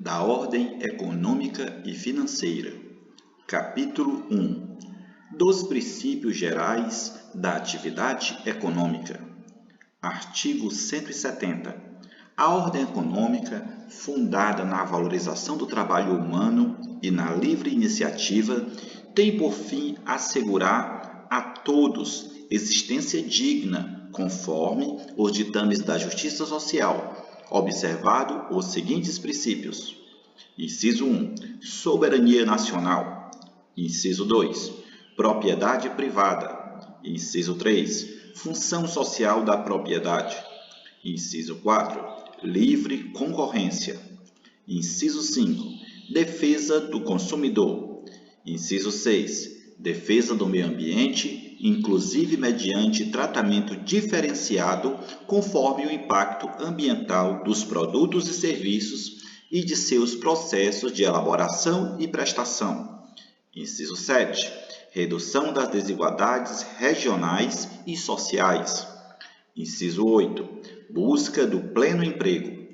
da ordem econômica e financeira. Capítulo 1. Dos princípios gerais da atividade econômica. Artigo 170. A ordem econômica, fundada na valorização do trabalho humano e na livre iniciativa, tem por fim assegurar a todos existência digna, conforme os ditames da justiça social, observado os seguintes princípios. Inciso 1. Soberania nacional. Inciso 2. Propriedade privada. Inciso 3. Função social da propriedade. Inciso 4. Livre concorrência. Inciso 5. Defesa do consumidor. Inciso 6. Defesa do meio ambiente, inclusive mediante tratamento diferenciado conforme o impacto ambiental dos produtos e serviços e de seus processos de elaboração e prestação. Inciso 7. Redução das desigualdades regionais e sociais. Inciso 8. Busca do pleno emprego.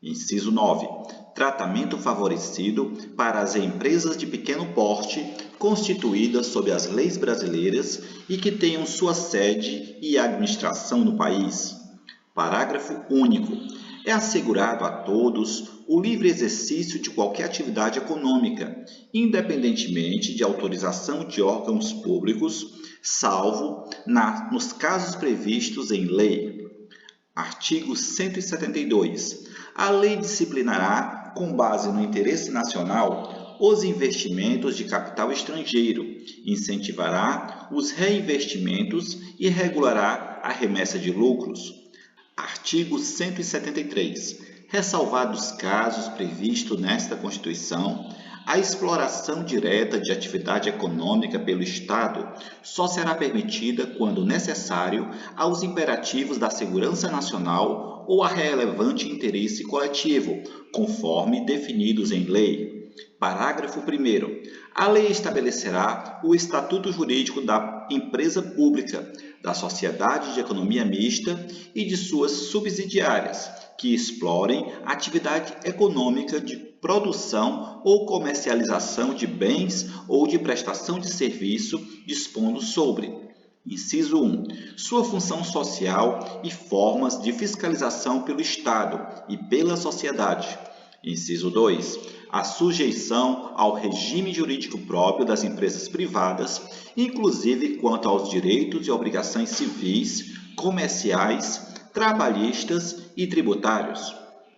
Inciso 9. Tratamento favorecido para as empresas de pequeno porte constituídas sob as leis brasileiras e que tenham sua sede e administração no país. Parágrafo único. É assegurado a todos o livre exercício de qualquer atividade econômica, independentemente de autorização de órgãos públicos, salvo nos casos previstos em lei. Artigo 172. A lei disciplinará, com base no interesse nacional, os investimentos de capital estrangeiro, incentivará os reinvestimentos e regulará a remessa de lucros. Artigo 173. Ressalvados casos previstos nesta Constituição, a exploração direta de atividade econômica pelo Estado só será permitida quando necessário aos imperativos da segurança nacional ou a relevante interesse coletivo, conforme definidos em lei. Parágrafo 1º. A lei estabelecerá o estatuto jurídico da empresa pública, da sociedade de economia mista e de suas subsidiárias, que explorem atividade econômica de produção ou comercialização de bens ou de prestação de serviço, dispondo sobre. Inciso 1. Sua função social e formas de fiscalização pelo Estado e pela sociedade. Inciso 2. A sujeição ao regime jurídico próprio das empresas privadas, inclusive quanto aos direitos e obrigações civis, comerciais, trabalhistas e tributários.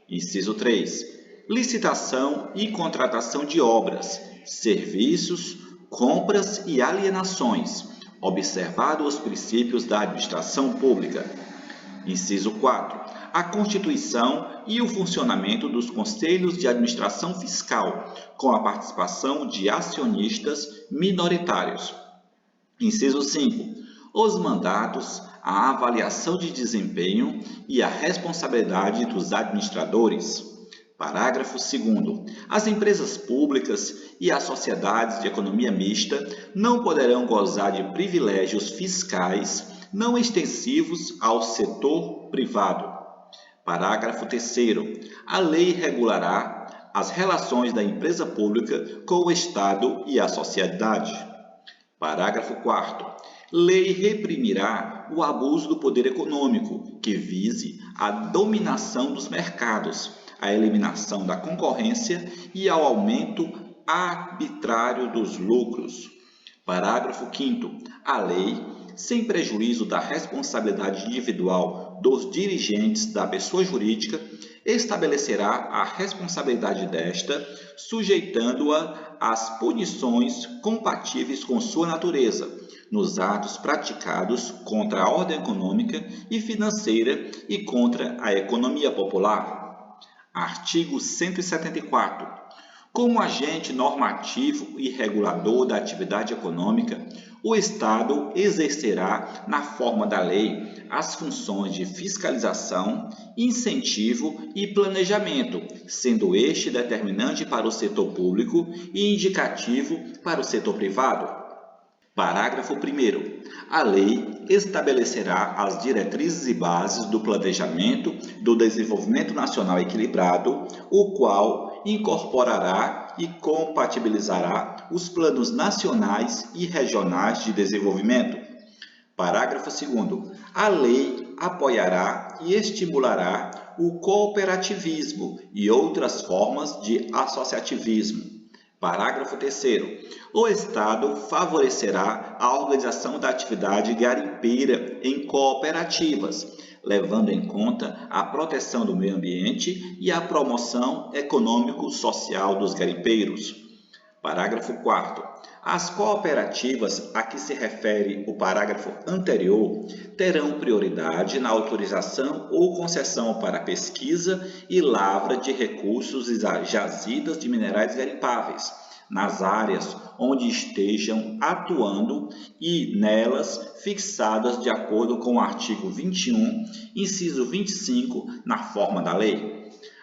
Inciso 3. Licitação e contratação de obras, serviços, compras e alienações, observado os princípios da administração pública. Inciso 4. A constituição e o funcionamento dos conselhos de administração fiscal, com a participação de acionistas minoritários. Inciso 5. Os mandatos, a avaliação de desempenho e a responsabilidade dos administradores. Parágrafo 2º. As empresas públicas e as sociedades de economia mista não poderão gozar de privilégios fiscais não extensivos ao setor privado. Parágrafo 3º. A lei regulará as relações da empresa pública com o Estado e a sociedade. Parágrafo 4º. Lei reprimirá o abuso do poder econômico, que vise a dominação dos mercados, a eliminação da concorrência e ao aumento arbitrário dos lucros. Parágrafo 5º. A lei, sem prejuízo da responsabilidade individual dos dirigentes da pessoa jurídica, estabelecerá a responsabilidade desta, sujeitando-a às punições compatíveis com sua natureza, nos atos praticados contra a ordem econômica e financeira e contra a economia popular. Artigo 174. Como agente normativo e regulador da atividade econômica, o Estado exercerá, na forma da lei, as funções de fiscalização, incentivo e planejamento, sendo este determinante para o setor público e indicativo para o setor privado. Parágrafo 1º. A lei estabelecerá as diretrizes e bases do planejamento do desenvolvimento nacional equilibrado, o qual incorporará e compatibilizará os planos nacionais e regionais de desenvolvimento. Parágrafo 2º. A lei apoiará e estimulará o cooperativismo e outras formas de associativismo. Parágrafo 3º. O Estado favorecerá a organização da atividade garimpeira em cooperativas, levando em conta a proteção do meio ambiente e a promoção econômico-social dos garimpeiros. Parágrafo 4º. As cooperativas a que se refere o parágrafo anterior terão prioridade na autorização ou concessão para pesquisa e lavra de recursos e jazidas de minerais garimpáveis, nas áreas onde estejam atuando e nelas fixadas de acordo com o artigo 21, inciso 25, na forma da lei.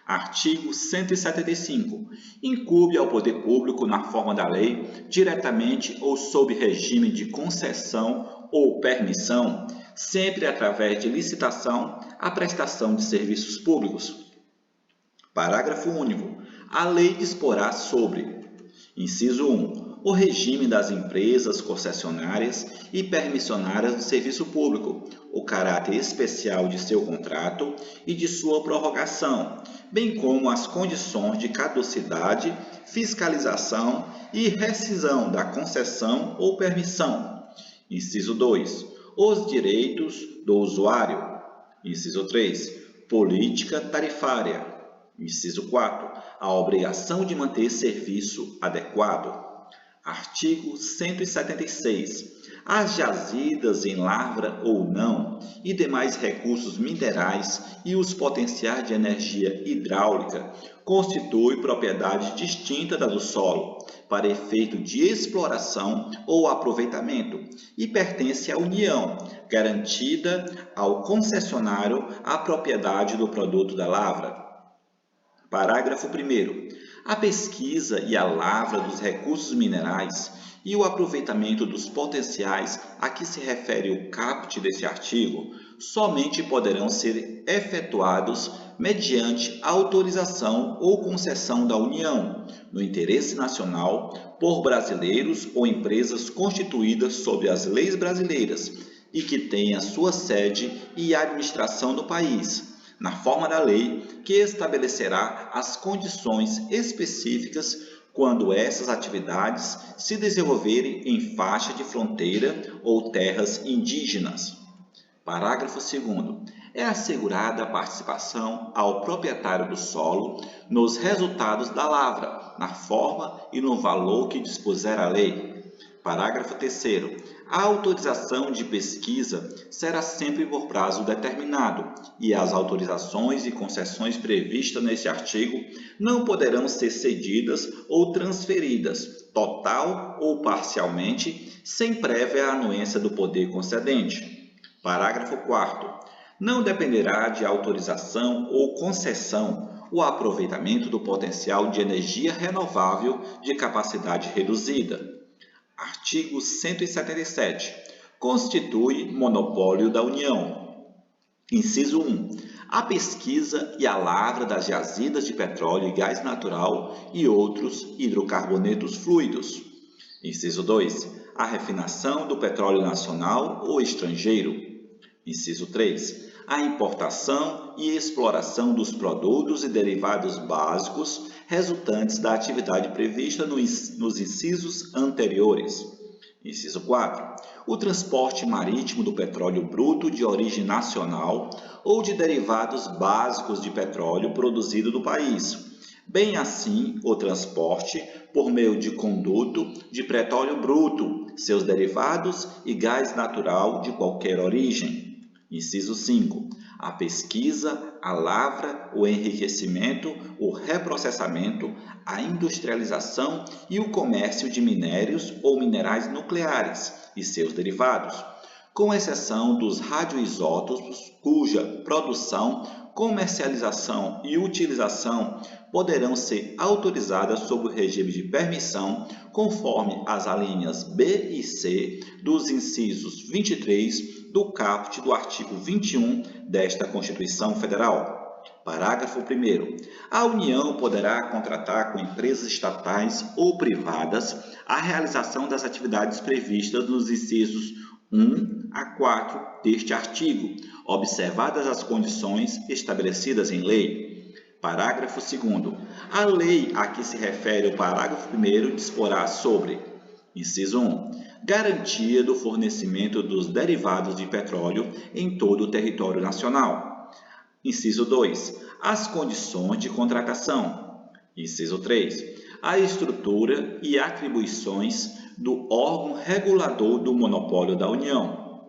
Artigo 175. Incumbe ao poder público, na forma da lei, diretamente ou sob regime de concessão ou permissão, sempre através de licitação, a prestação de serviços públicos. Parágrafo único. A lei disporá sobre: inciso 1. O regime das empresas concessionárias e permissionárias do serviço público, o caráter especial de seu contrato e de sua prorrogação, bem como as condições de caducidade, fiscalização e rescisão da concessão ou permissão. Inciso 2. Os direitos do usuário. Inciso 3. Política tarifária. Inciso 4. A obrigação de manter serviço adequado. Artigo 176. As jazidas em lavra ou não e demais recursos minerais e os potenciais de energia hidráulica constituem propriedade distinta da do solo, para efeito de exploração ou aproveitamento, e pertence à União, garantida ao concessionário a propriedade do produto da lavra. Parágrafo 1º. A pesquisa e a lavra dos recursos minerais e o aproveitamento dos potenciais a que se refere o caput desse artigo somente poderão ser efetuados mediante autorização ou concessão da União, no interesse nacional, por brasileiros ou empresas constituídas sob as leis brasileiras e que tenham sua sede e administração no país, na forma da lei que estabelecerá as condições específicas quando essas atividades se desenvolverem em faixa de fronteira ou terras indígenas. Parágrafo 2º. É assegurada a participação ao proprietário do solo nos resultados da lavra, na forma e no valor que dispuser a lei. Parágrafo 3º. A autorização de pesquisa será sempre por prazo determinado e as autorizações e concessões previstas neste artigo não poderão ser cedidas ou transferidas, total ou parcialmente, sem prévia anuência do poder concedente. Parágrafo 4º. Não dependerá de autorização ou concessão o aproveitamento do potencial de energia renovável de capacidade reduzida. Artigo 177. Constitui monopólio da União. Inciso 1. A pesquisa e a lavra das jazidas de petróleo e gás natural e outros hidrocarbonetos fluidos. Inciso 2. A refinação do petróleo nacional ou estrangeiro. Inciso 3. A importação e exploração dos produtos e derivados básicos resultantes da atividade prevista nos incisos anteriores. Inciso 4. O transporte marítimo do petróleo bruto de origem nacional ou de derivados básicos de petróleo produzido no país, bem assim o transporte por meio de conduto de petróleo bruto, seus derivados e gás natural de qualquer origem. Inciso 5. A pesquisa, a lavra, o enriquecimento, o reprocessamento, a industrialização e o comércio de minérios ou minerais nucleares e seus derivados, com exceção dos radioisótopos, cuja produção, comercialização e utilização poderão ser autorizadas sob o regime de permissão, conforme as alíneas B e C dos incisos 23 do caput do artigo 21 desta Constituição Federal. Parágrafo 1º. A União poderá contratar com empresas estatais ou privadas a realização das atividades previstas nos incisos 1 a 4 deste artigo, observadas as condições estabelecidas em lei. Parágrafo 2º. A lei a que se refere o parágrafo 1º disporá sobre: inciso 1. Garantia do fornecimento dos derivados de petróleo em todo o território nacional. Inciso 2. As condições de contratação. Inciso 3. A estrutura e atribuições do órgão regulador do monopólio da União.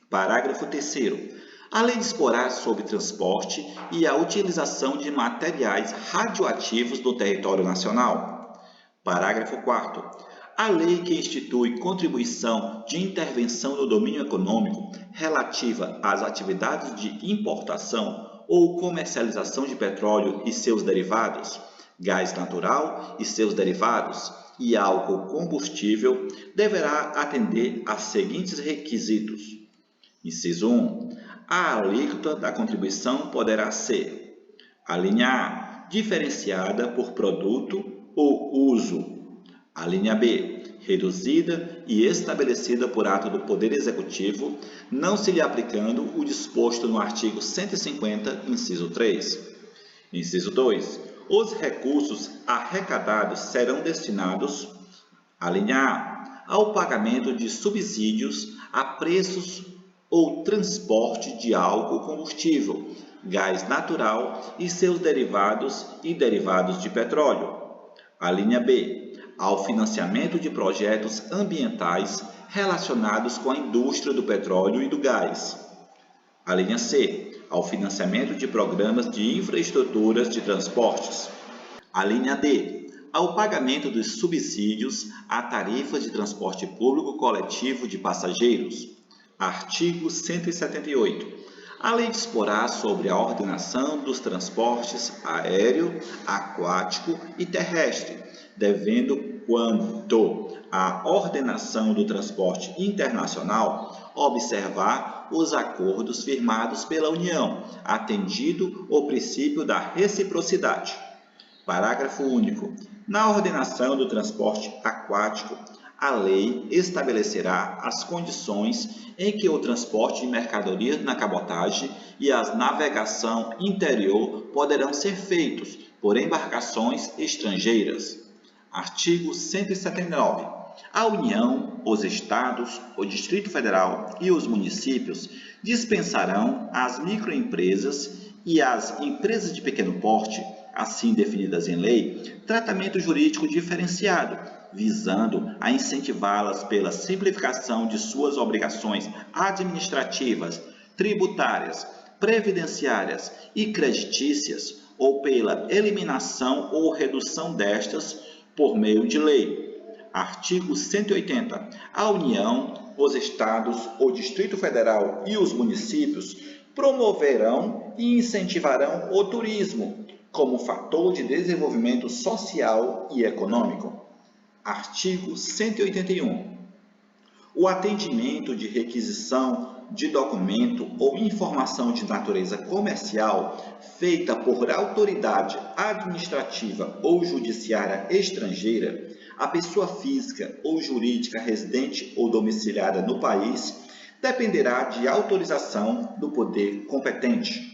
Parágrafo 3º. A lei disporá sobre transporte e a utilização de materiais radioativos no território nacional. Parágrafo 4º. A lei que institui contribuição de intervenção no domínio econômico relativa às atividades de importação ou comercialização de petróleo e seus derivados, gás natural e seus derivados e álcool combustível, deverá atender a seguintes requisitos. Inciso 1. A alíquota da contribuição poderá ser: a linha A, diferenciada por produto ou uso; a linha B, reduzida e estabelecida por ato do Poder Executivo, não se lhe aplicando o disposto no artigo 150, inciso 3. Inciso 2. Os recursos arrecadados serão destinados: a linha A, ao pagamento de subsídios a preços ou transporte de álcool combustível, gás natural e seus derivados e derivados de petróleo; a linha B, ao financiamento de projetos ambientais relacionados com a indústria do petróleo e do gás; a linha C, ao financiamento de programas de infraestruturas de transportes; a linha D, ao pagamento dos subsídios a tarifas de transporte público coletivo de passageiros. Artigo 178. A lei disporá sobre a ordenação dos transportes aéreo, aquático e terrestre, devendo, quanto à ordenação do transporte internacional, observar os acordos firmados pela União, atendido o princípio da reciprocidade. Parágrafo único. Na ordenação do transporte aquático, a lei estabelecerá as condições em que o transporte de mercadorias na cabotagem e a navegação interior poderão ser feitos por embarcações estrangeiras. Artigo 179. A União, os Estados, o Distrito Federal e os municípios dispensarão às microempresas e às empresas de pequeno porte, assim definidas em lei, tratamento jurídico diferenciado, visando a incentivá-las pela simplificação de suas obrigações administrativas, tributárias, previdenciárias e creditícias, ou pela eliminação ou redução destas por meio de lei. Artigo 180. A União, os Estados, o Distrito Federal e os municípios promoverão e incentivarão o turismo como fator de desenvolvimento social e econômico. Artigo 181. O atendimento de requisição de documento ou informação de natureza comercial feita por autoridade administrativa ou judiciária estrangeira, a pessoa física ou jurídica residente ou domiciliada no país, dependerá de autorização do poder competente.